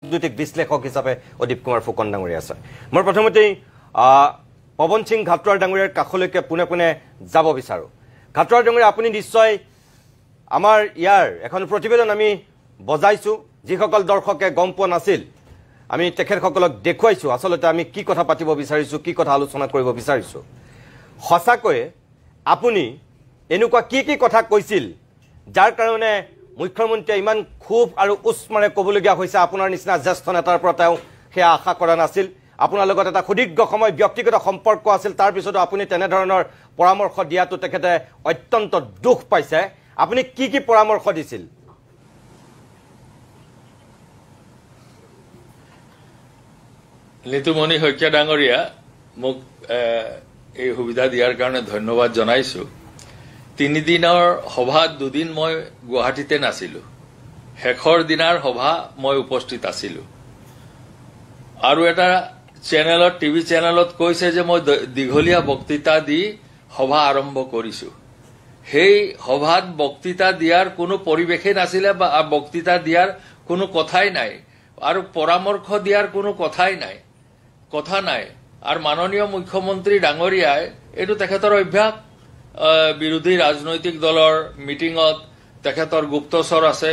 ৰাজনৈতিক বিশ্লেষক হিচাপে অদীপ কুমাৰ ফুকন ডাঙৰীয়া আছে মই প্ৰথমতেই পৱন সিং ঘাটোৱাৰ ডাঙৰীয়াৰ কাষলৈকে পুনে পুনে যাব বিচাৰো ঘাটোৱাৰ ডাঙৰীয়া আপুনি নিশ্চয় আমাৰ ইয়াৰ এখন প্ৰতিবেদন আমি বজাইছো যিসকল দৰ্শকে গম পোৱা নাছিল আমি তেখেতসকলক দেখুৱাইছো আসলতে আমি কি কথা পাতিব বিচাৰিছো কি কথা আলোচনা কৰিব বিচাৰিছো সঁচাকৈ আপুনি এনেকুৱা কি কথা কৈছিল যাৰ কাৰণে মুখ্যমন্ত্ৰীয়ে ইমান খুব আৰু উষ্মাৰে ক'বলগীয়া হৈছে আপোনাৰ নিচিনা জ্যেষ্ঠ নেতাৰ পৰা তেওঁ সেয়া আশা কৰা নাছিল আপোনাৰ লগত এটা সুদীৰ্ঘ সময় ব্যক্তিগত সম্পৰ্ক আছিল তাৰ পিছতো আপুনি তেনেধৰণৰ পৰামৰ্শ দিয়াটো তেখেতে অত্যন্ত দুখ পাইছে আপুনি কি পৰামৰ্শ দিছিল নিতুমণি শইকীয়া ডাঙৰীয়া মোক এই সুবিধা দিয়াৰ কাৰণে ধন্যবাদ জনাইছো 3 দিনৰ সভাত 2 দিন মই গুৱাহাটীতে নাছিলো শেষৰ দিনাৰ সভা মই উপস্থিত আছিলো আৰু এটা চেনেলত টিভি চেনেলত কৈছে যে মই দীঘলীয়া বক্তৃতা দি সভা আৰম্ভ কৰিছো সেই সভাত বক্তৃতা দিয়াৰ কোনো পৰিৱেশে নাছিলে বা বক্তৃতা দিয়াৰ কোনো কথাই নাই আৰু পৰামৰ্শ দিয়াৰ কোনো কথা নাই আৰু মাননীয় মুখ্যমন্ত্ৰী ডাঙৰীয়াই এটো তেখেতৰ অভ্যাস বিৰোধী ৰাজনৈতিক দলৰ মিটিংত তেখেতৰ গুপ্তচৰ আছে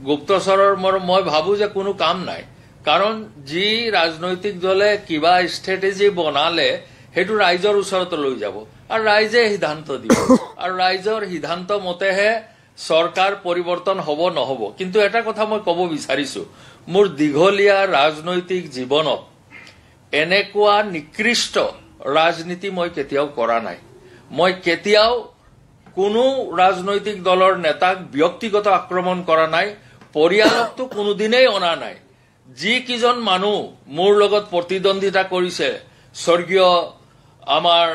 গুপ্তচৰৰ মই ভাবো যে কোনো কাম নাই কাৰণ যি ৰাজনৈতিক দলে কিবা ষ্ট্ৰেটেজি বনালে হেতু ৰাইজৰ ওচৰত লৈ যাব আৰু ৰাইজে সিদ্ধান্ত দিব আৰু ৰাইজৰ সিদ্ধান্ত মতেহে সৰকাৰ পৰিৱৰ্তন হ'ব নহব কিন্তু এটা কথা মই ক'ব বিচাৰিছো মোৰ দীঘলীয়া ৰাজনৈতিক জীৱনত এনেকুৱা নিকৃষ্ট ৰাজনীতি মই কেতিয়াও কৰা নাই মই কেতিয়াও কোনো ৰাজনৈতিক দলৰ নেতাক ব্যক্তিগত আক্ৰমণ কৰা নাই পৰিয়ালকটো কোনো দিনেই অনা নাই যি কিজন মানুহ মোৰ লগত প্ৰতিদ্বন্দিতা কৰিছে স্বৰ্গীয় আমাৰ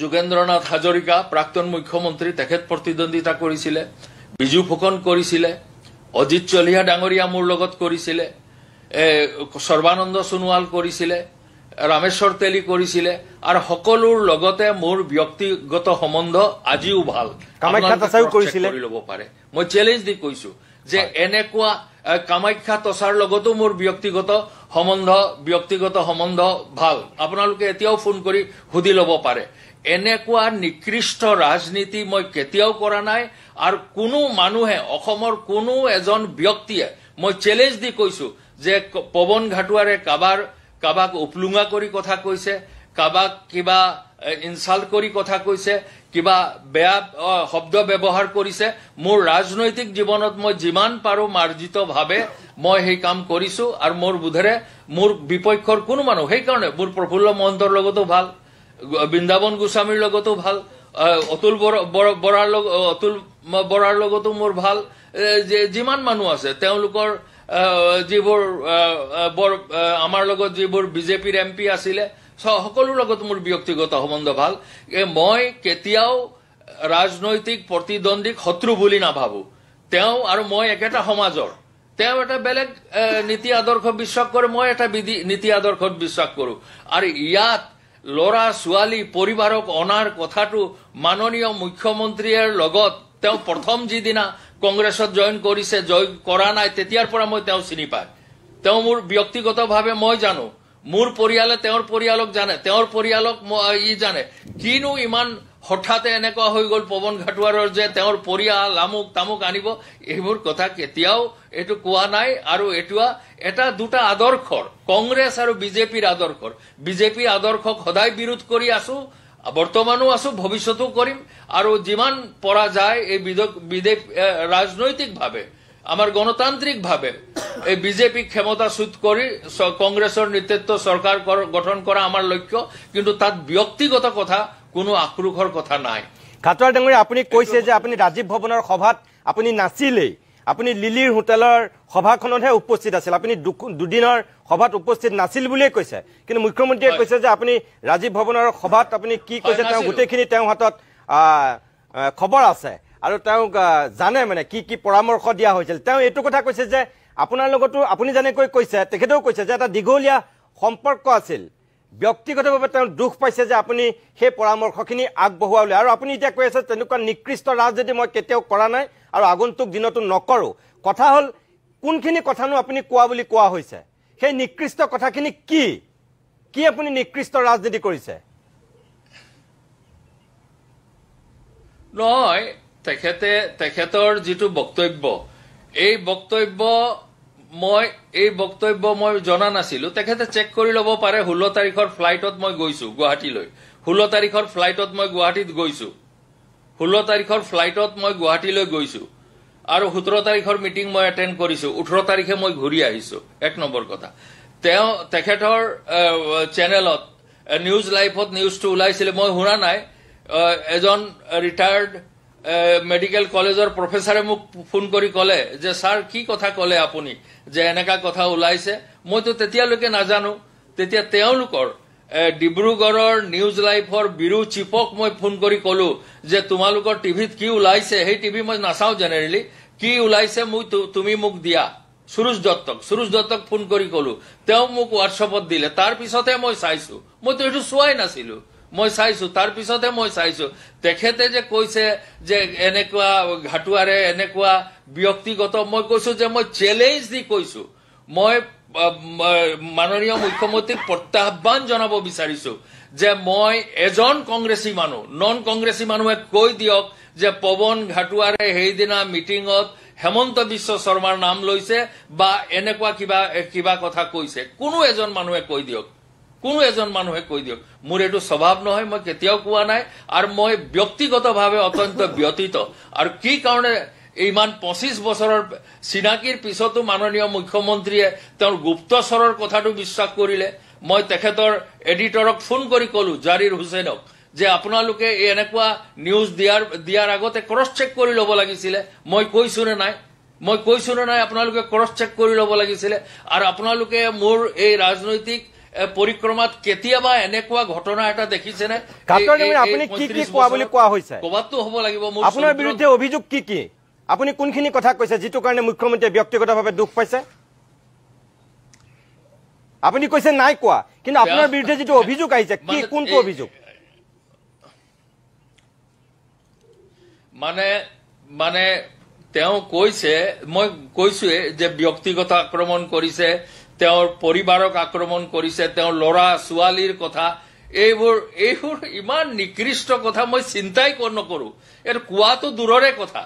যোগেন্দ্ৰনাথ হাজৰিকা প্ৰাক্তন মুখ্যমন্ত্ৰী তেখেত প্ৰতিদ্বন্দিতা কৰিছিলে বিজু ফুকন কৰিছিলে অজিত চলিহা ডাঙৰীয়া মোৰ লগত কৰিছিলে সৰ্বানন্দ সোণোৱাল কৰিছিলে ৰামেশ্বৰ তেলী কৰিছিলে আৰু সকলোৰ লগতে মোৰ ব্যক্তিগত সম্বন্ধ আজিও ভাল কামাখ্যা তচাও কৰিছিলে ল'ব পাৰে মই চ্যালেঞ্জ দি কৈছো যে এনেকুৱা কামাখ্যা তচাৰ লগতো মোৰ ব্যক্তিগত সম্বন্ধ ভাল আপোনালোকে এতিয়াও ফোন কৰি সুধি ল'ব পাৰে এনেকুৱা নিকৃষ্ট ৰাজনীতি মই কেতিয়াও কৰা নাই আৰু কোনো মানুহে অসমৰ কোনো এজন ব্যক্তিয়ে মই চ্যালেঞ্জ দি কৈছো যে পৱন ঘাটোৱাৰে কাবাক উপলুঙা কৰি কথা কৈছে কাবাক কিবা ইনসাল্ট কৰি কথা কৈছে কিবা বেয়া শব্দ ব্যৱহাৰ কৰিছে মোৰ ৰাজনৈতিক জীৱনত মই যিমান পাৰো মাৰ্জিত ভাবে মই সেই কাম কৰিছো আৰু মোৰ বুধৰে মোৰ বিপক্ষৰ কোনো মানুহ সেই কাৰণে মোৰ প্ৰফুল্ল মহন্তৰ লগতো ভাল বৃন্দাবন গোস্বামীৰ লগতো ভাল অতুল বৰাৰ লগতো মোৰ ভাল যে যিমান মানুহ আছে তেওঁলোকৰ যিবোৰ আমাৰ লগত যিবোৰ বিজেপিৰ এমপি আছিলে সকলোৰ লগত মোৰ ব্যক্তিগত সম্বন্ধ ভাল মই কেতিয়াও ৰাজনৈতিক প্ৰতিদ্বন্দ্বীক শত্ৰু বুলি নাভাবো তেওঁ আৰু মই একেটা সমাজৰ তেওঁ এটা বেলেগ নীতি আদৰ্শ বিশ্বাস কৰে মই এটা নীতি আদৰ্শত বিশ্বাস কৰো আৰু ইয়াত লৰা ছোৱালী পৰিবাৰক অনাৰ কথাটো মাননীয় মুখ্যমন্ত্ৰীৰ লগত তেওঁ প্ৰথম যিদিনা কংগ্ৰেছত জয়েন কৰা নাই তেতিয়াৰ পৰা মই তেওঁ চিনি পাই তেওঁ মোৰ ব্যক্তিগতভাৱে মই জানো মোৰ পৰিয়ালে তেওঁৰ পৰিয়ালক জানে তেওঁৰ পৰিয়ালক ই জানে কিনো ইমান হঠাতে এনেকুৱা হৈ গ'ল পৱন ঘাটোৱাৰৰ যে তেওঁৰ পৰিয়াল তামুক আনিব এইবোৰ কথা কেতিয়াও এটো কোৱা নাই আৰু এটা দুটা আদৰ্শৰ কংগ্ৰেছ আৰু বিজেপিৰ আদৰ্শক সদায় বিৰোধ কৰি আছো বৰ্তমানো আছো ভৱিষ্যতো কৰিম আৰু যিমান পৰা যায় এই ৰাজনৈতিকভাৱে আমাৰ গণতান্ত্ৰিকভাৱে এই বিজেপি ক্ষমতাচ্যুত কৰি কংগ্ৰেছৰ নেতৃত্ব চৰকাৰ গঠন কৰা আমাৰ লক্ষ্য কিন্তু তাত ব্যক্তিগত কথা কোনো আক্ৰোশৰ কথা নাই ঘাটোৱাৰ ডাঙৰীয়া আপুনি কৈছে যে আপুনি ৰাজীৱ ভৱনৰ সভাত আপুনি নাছিলেই আপুনি লিলিৰ হোটেলৰ সভাখনতহে উপস্থিত আছিল আপুনি দুদিনৰ সভাত উপস্থিত নাছিল বুলিয়ে কৈছে কিন্তু মুখ্যমন্ত্ৰীয়ে কৈছে যে আপুনি ৰাজীৱ ভৱনৰ সভাত আপুনি কি কৈছে তেওঁ গোটেইখিনি তেওঁৰ হাতত খবৰ আছে আৰু তেওঁ জানে মানে কি পৰামৰ্শ দিয়া হৈছিল তেওঁ এইটো কথা কৈছে যে আপোনাৰ লগতো আপুনি জানেকৈ কৈছে তেখেতেও কৈছে যে এটা দীঘলীয়া সম্পৰ্ক আছিল ব্যক্তিগতভাৱে তেওঁ দুখ পাইছে যে আপুনি সেই পৰামৰ্শখিনি আগবঢ়ালে আৰু আপুনি এতিয়া কৈ আছে তেনেকুৱা নিকৃষ্ট ৰাজনীতি মই কেতিয়াও কৰা নাই আৰু আগন্তুক দিনতো নকৰো কথা হল কোনখিনি কথানো আপুনি কোৱা বুলি কোৱা হৈছে সেই নিকৃষ্ট কথাখিনি কি কি আপুনি নিকৃষ্ট ৰাজনীতি কৰিছে নহয় তেখেতৰ যিটো বক্তব্য এই বক্তব্য মই জনা নাছিলো তেখেতে চেক কৰি ল'ব পাৰে 16 তাৰিখৰ ফ্লাইটত মই গৈছো গুৱাহাটীলৈ 16 তাৰিখৰ ফ্লাইটত মই গুৱাহাটীত গৈছো 16 তাৰিখৰ ফ্লাইটত মই গুৱাহাটীলৈ গৈছো আৰু 17 তাৰিখৰ মিটিং মই এটেন্ড কৰিছো 18 তাৰিখে মই ঘূৰি আহিছো এক নম্বৰ কথা তেখেতৰ চেনেলত নিউজ লাইভত নিউজটো ওলাইছিল মই শুনা নাই এজন ৰিটায়াৰ্ড মেডিকেল কলেজৰ প্ৰফেছৰে মোক ফোন কৰি ক'লে যে স্যাৰ কি কথা ক'লে আপুনি যে এনেকা কথা ওলাইছে মইতো তেতিয়ালৈকে নাজানো তেতিয়া তেওঁলোকৰ ডিব্ৰুগড়ৰ নিউজ লাইভৰ বিৰু চিফক মই ফোন কৰি ক'লো যে তোমালোকৰ টিভিত কি ওলাইছে সেই টিভি মই নাচাও জেনেৰেলি কি ওলাইছে তুমি মোক দিয়া সুৰুজ দত্তক ফোন কৰি ক'লো তেওঁ মোক হোৱাটছএপত দিলে তাৰ পিছতে মই চাইছো মইতো এইটো চোৱাই নাছিলো মই চাইছো তাৰ পিছতে মই চাইছো তেখেতে যে কৈছে যে এনেকুৱা ঘাটুৱাৰে এনেকুৱা ব্যক্তিগত মই কৈছো যে মই চ্যালেঞ্জ দি কৈছো মই মাননীয় মুখ্যমন্ত্ৰীক প্ৰত্যাহ্বান জনাব বিচাৰিছো যে মই এজন কংগ্ৰেছী মানুহ নন কংগ্ৰেছী মানুহে কৈ দিয়ক যে পৱন ঘাটুৱাৰে সেইদিনা মিটিঙত হেমন্ত বিশ্ব শৰ্মাৰ নাম লৈছে বা এনেকুৱা কিবা কথা কৈছে কোনো এজন মানুহে কৈ দিয়ক মোৰ এইটো স্বভাৱ নহয় মই কেতিয়াও কোৱা নাই আৰু মই ব্যক্তিগতভাৱে অত্যন্ত ব্যতীত আৰু কি কাৰণে ইমান 25 বছৰৰ চিনাকিৰ পিছতো মাননীয় মুখ্যমন্ত্ৰীয়ে তেওঁৰ গুপ্তচৰৰ কথাটো বিশ্বাস কৰিলে মই তেখেতৰ এডিটৰক ফোন কৰি ক'লো জাৰিৰ হুছেইনক যে আপোনালোকে এনেকুৱা নিউজ দিয়াৰ আগতে ক্ৰছ চেক কৰি ল'ব লাগিছিলে মই কৈছো নে নাই আপোনালোকে ক্ৰছ চেক কৰি ল'ব লাগিছিলে আৰু আপোনালোকে মোৰ এই ৰাজনৈতিক পৰিক্ৰমাত কেতিয়াবা এনেকুৱা ঘটনা এটা দেখিছেনে আপুনি কি কি কোৱা বুলি কোৱা হৈছে কবাতো হ'ব লাগিব আপোনাৰ বিৰুদ্ধে অভিযোগ কি আপুনি কোনখিনি কথা কৈছে যিটো কাৰণে মুখ্যমন্ত্ৰীয়ে ব্যক্তিগতভাৱে দুখ পাইছে আপুনি কৈছে নাই কোৱা কিন্তু আপোনাৰ বিৰুদ্ধে যিটো অভিযোগ আহিছে কি কোনটো অভিযোগ মানে তেওঁ কৈছে মই কৈছোৱে যে ব্যক্তিগত আক্ৰমণ কৰিছে তেওঁৰ পৰিবাৰক আক্ৰমণ কৰিছে তেওঁৰ ল'ৰা ছোৱালীৰ কথা এইবোৰ ইমান নিকৃষ্ট কথা মই চিন্তাই নকৰো এইটো কোৱাটো দূৰৰে কথা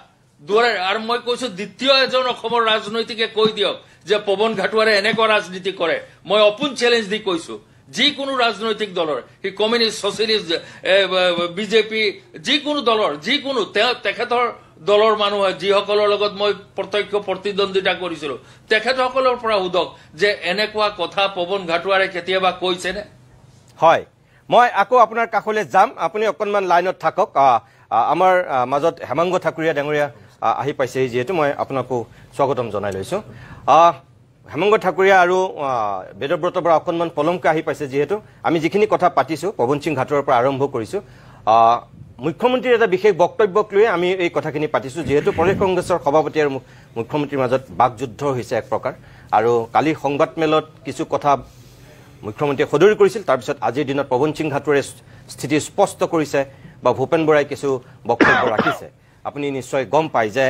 আৰু মই কৈছো দ্বিতীয় এজন অসমৰ ৰাজনৈতিকে কৈ দিয়ক যে পৱন ঘাটুৱাৰে এনেকুৱা ৰাজনীতি কৰে মই অপোন চ্যালেঞ্জ দি কৈছো যিকোনো ৰাজনৈতিক দলৰ হি কমিউনিষ্ট ছচিয়েলিষ্ট বিজেপি যিকোনো দলৰ যিকোনো তেখেতৰ দলৰ মানুহ যিসকলৰ লগত মই প্ৰত্যক্ষ প্ৰতিদ্বন্দ্বিতা কৰিছিলো তেখেতসকলৰ পৰা উদক যে এনেকুৱা কথা পৱন ঘাটুৱাৰে কেতিয়াবা কৈছেনে হয় মই আকৌ আপোনাৰ কাষলৈ যাম আপুনি অকনমান লাইনত থাকক আমাৰ মাজত হেমাংগ ঠাকুৰীয়া ডাঙৰীয়া আহি পাইছে যেহেতু মই আপোনাকো স্বাগতম জনাই লৈছো হেমাংগ ঠাকুৰীয়া আৰু বেদব্ৰত বৰা অকনমান পলমকৈ আহি পাইছে যেহেতু আমি যিখিনি কথা পাতিছো পৱন সিং ঘাটুৱাৰ পৰা আৰম্ভ কৰিছো মুখ্যমন্ত্ৰীৰ এটা বিশেষ বক্তব্যক লৈ আমি এই কথাখিনি পাতিছো যেহেতু প্ৰদেশ কংগ্ৰেছৰ সভাপতি আৰু মুখ্যমন্ত্ৰীৰ মাজত বাকযুদ্ধ হৈছে এক প্ৰকাৰ আৰু কালি সংবাদমেলত কিছু কথা মুখ্যমন্ত্ৰীয়ে সদৰি কৰিছিল তাৰ পিছত আজিৰ দিনত পৱন সিং ঘাটুৱাৰে স্থিতি স্পষ্ট কৰিছে বা ভূপেন বৰাই কিছু বক্তব্য ৰাখিছে আপুনি নিশ্চয় গম পায় যে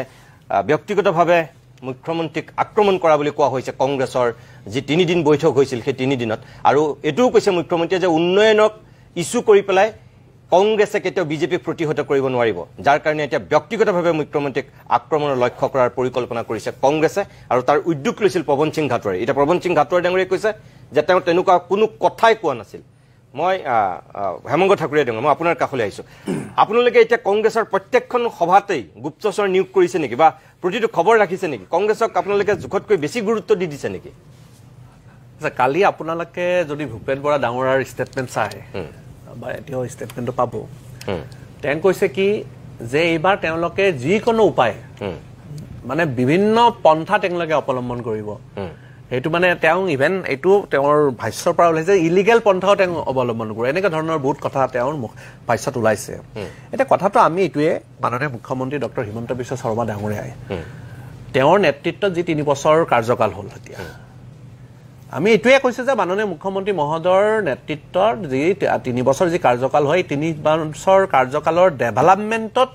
ব্যক্তিগতভাৱে মুখ্যমন্ত্ৰীক আক্ৰমণ কৰা বুলি কোৱা হৈছে কংগ্ৰেছৰ যি 3 দিন বৈঠক হৈছিল সেই 3 দিনত আৰু এটোও কৈছে মুখ্যমন্ত্ৰীয়ে যে উন্নয়নক ইস্যু কৰি পেলাই কংগ্ৰেছে কেতিয়াও বিজেপিক প্ৰতিহত কৰিব নোৱাৰিব যাৰ কাৰণে এতিয়া ব্যক্তিগতভাৱে মুখ্যমন্ত্ৰীক আক্ৰমণৰ লক্ষ্য কৰাৰ পৰিকল্পনা কৰিছে কংগ্ৰেছে আৰু তাৰ উদ্যোগ লৈছিল পৱন সিং ঘাটুৱাৰে এটা পৱন সিং ঘাটুৱাৰ ডাঙৰীয়ে কৈছে যে তেওঁ তেনেকুৱা কোনো কথাই কোৱা নাছিল মই হেমংগ ঠাকুৰীয়া ডাঙৰীয়া মই আপোনাৰ কাষলৈ আহিছো আপোনালোকে এতিয়া কংগ্ৰেছৰ প্ৰত্যেকখন সভাতেই গুপ্তচৰ নিয়োগ কৰিছে নেকি বা প্ৰতিটো খবৰ ৰাখিছে নেকি কংগ্ৰেছক আপোনালোকে জোখতকৈ বেছি গুৰুত্ব দি দিছে নেকি কালি আপোনালোকে যদি ভূপেন বৰা ডাঙৰীয়াৰ ষ্টেটমেণ্ট চাই বা এতিয়াও ষ্টেটমেণ্টটো পাব তেওঁ কৈছে কি যে এইবাৰ তেওঁলোকে যিকোনো উপায় মানে বিভিন্ন পন্থা তেওঁলোকে অৱলম্বন কৰিব সেইটো মানে তেওঁ ইভেন এইটো তেওঁৰ ভাষ্যৰ পৰা ওলাইছে ইলিগেল পন্থাও তেওঁ অৱলম্বন কৰে এনেকুৱা ধৰণৰ বহুত কথা তেওঁৰ ভাষ্যত ওলাইছে এটা কথাটো আমি এইটোৱে মাননীয় মুখ্যমন্ত্ৰী ডক্টৰ হিমন্ত বিশ্ব শৰ্মা ডাঙৰীয়াই তেওঁৰ নেতৃত্বত যি 3 বছৰ কাৰ্যকাল হ'ল এতিয়া আমি এইটোৱে কৈছো যে মাননীয় মুখ্যমন্ত্ৰী মহোদয়ৰ নেতৃত্বত যি 3 বছৰ যি কাৰ্যকাল হয় 3 বছৰ কাৰ্যকালৰ ডেভেলপমেণ্টত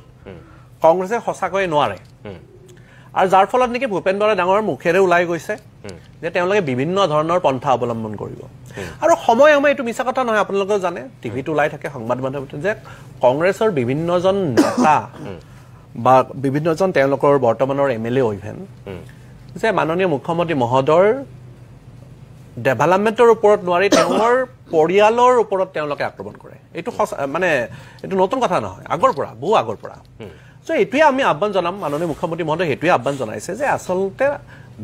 কংগ্ৰেছে সঁচাকৈ নোৱাৰে আৰু যাৰ ফলত নেকি ভূপেন বৰা ডাঙৰৰ মুখেৰে ওলাই গৈছে যে তেওঁলোকে বিভিন্ন ধৰণৰ পন্থা অৱলম্বন কৰিব আৰু সময় এইটো মিছা কথা নহয় আপোনালোকে জানে টিভিত ওলাই থাকে সংবাদ মাধ্যমত যে কংগ্ৰেছৰ বিভিন্নজন নেতা বা বিভিন্নজন তেওঁলোকৰ বৰ্তমানৰ এমএলএ ইভেন যে মাননীয় মুখ্যমন্ত্ৰী মহোদয়ৰ ডেভেলপমেণ্টৰ ওপৰত নোৱাৰি তেওঁৰ পৰিয়ালৰ ওপৰত তেওঁলোকে আক্ৰমণ কৰে এইটো মানে এইটো নতুন কথা নহয় আগৰ পৰা বহু আগৰ পৰা সো এইটোৱে আমি আহ্বান জনাম মাননীয় মুখ্যমন্ত্ৰী মহোদয় সেইটোৱে আহ্বান জনাইছে যে আচলতে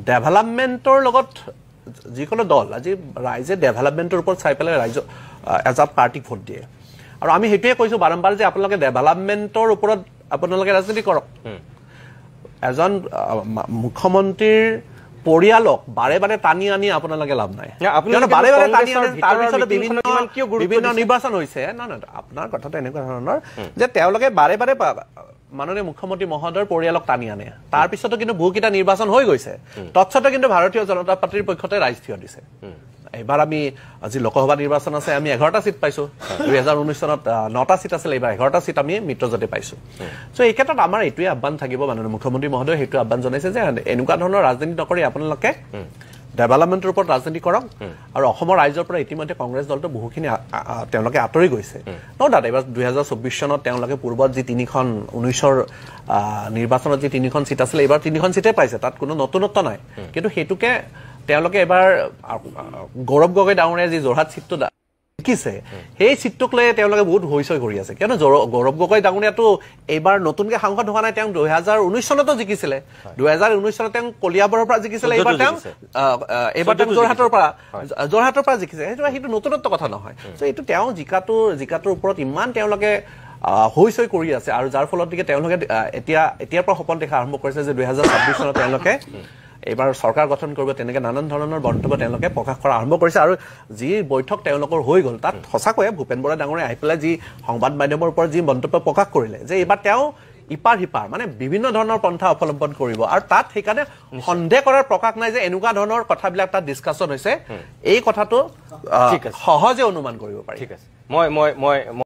ডেভেলপমেণ্টৰ লগত যিকোনো দল আজি ৰাইজে ডেভেলপমেণ্টৰ ওপৰত চাই পেলাই ৰাইজ এজাপ পাৰ্টিক ভোট দিয়ে আৰু আমি সেইটোৱে কৈছো বাৰম্বাৰ যে আপোনালোকে ডেভেলপমেণ্টৰ ওপৰত আপোনালোকে ৰাজনীতি কৰক এজন মুখ্যমন্ত্ৰীৰ পৰিয়ালক বাৰে বাৰে টানি আনি আপোনালোকে লাভ নাই বাৰে বাৰে টানি আনি তাৰপিছতে বিভিন্ন নিৰ্বাচন হৈছে নহয় আপোনাৰ কথাটো এনেকুৱা ধৰণৰ যে তেওঁলোকে বাৰে বাৰে মাননীয় মুখ্যমন্ত্ৰী মহোদয়ৰ পৰিয়ালক টানি আনে তাৰপিছতো কিন্তু বহুকেইটা নিৰ্বাচন হৈ গৈছে তৎসত্ত্বেও কিন্তু ভাৰতীয় জনতা পাৰ্টিৰ পক্ষতে ৰাইজ থিয় দিছে এইবাৰ আমি আজি লোকসভা নিৰ্বাচন আছে আমি 11টা সিট পাইছো 2019 চনত 9টা সিট আছিল এইবাৰ 11টা সিট আমি মিত্ৰজোঁটে পাইছো সো এই ক্ষেত্ৰত আমাৰ এইটোৱে আহ্বান থাকিব মাননীয় মুখ্যমন্ত্ৰী মহোদয় সেইটো আহ্বান জনাইছে যে এনেকুৱা ধৰণৰ ৰাজনীতি নকৰি আপোনালোকে ডেভেলপমেণ্টৰ ওপৰত ৰাজনীতি কৰক আৰু অসমৰ ৰাইজৰ পৰা ইতিমধ্যে কংগ্ৰেছ দলটো বহুখিনি তেওঁলোকে আঁতৰি গৈছে ন দাদা এইবাৰ 2024 চনত তেওঁলোকে পূৰ্বত যি 3খন 19ৰ নিৰ্বাচনত যি 3খন সিট আছিল এইবাৰ 3খন সিটে পাইছে তাত কোনো নতুনত্ব নাই কিন্তু হেতুকে তেওঁলোকে এবাৰ গৌৰৱ গগৈ ডাঙৰীয়া যি যোৰহাট সিটটো জিকিছে সেই সিটটোক লৈ তেওঁলোকে বহুত হৈচৈ কৰি আছে কিয়নো গৌৰৱ গগৈ ডাঙৰীয়াটো এইবাৰ নতুনকৈ সাংসদ হোৱা নাই তেওঁ 2019 চনতো জিকিছিলে 2019 চনত তেওঁ কলিয়াবৰৰ পৰা জিকিছিলে এইবাৰ তেওঁ যোৰহাটৰ পৰা জিকিছে সেইটো নতুনত্ব কথা নহয় চ' এইটো তেওঁ জিকাটোৰ ওপৰত ইমান তেওঁলোকে হৈচৈ কৰি আছে আৰু যাৰ ফলত তেওঁলোকে এতিয়াৰ পৰা সপোন দেখা আৰম্ভ কৰিছে যে 2026 চনত তেওঁলোকে এইবাৰ চৰকাৰ গঠন কৰিব তেনেকৈ নানান ধৰণৰ মন্তব্য তেওঁলোকে প্ৰকাশ কৰা আৰম্ভ কৰিছে আৰু যি বৈঠক তেওঁলোকৰ হৈ গ'ল তাত সঁচাকৈয়ে ভূপেন বৰা ডাঙৰীয়া আহি পেলাই যি সংবাদ মাধ্যমৰ ওপৰত যি মন্তব্য প্ৰকাশ কৰিলে যে এইবাৰ তেওঁ ইপাৰ সিপাৰ মানে বিভিন্ন ধৰণৰ পন্থা অৱলম্বন কৰিব আৰু তাত সেইকাৰণে সন্দেহ কৰাৰ প্ৰকাশ নাই যে এনেকুৱা ধৰণৰ কথাবিলাক তাত ডিছকাশ্যন হৈছে এই কথাটো সহজে অনুমান কৰিব পাৰি ঠিক আছে মই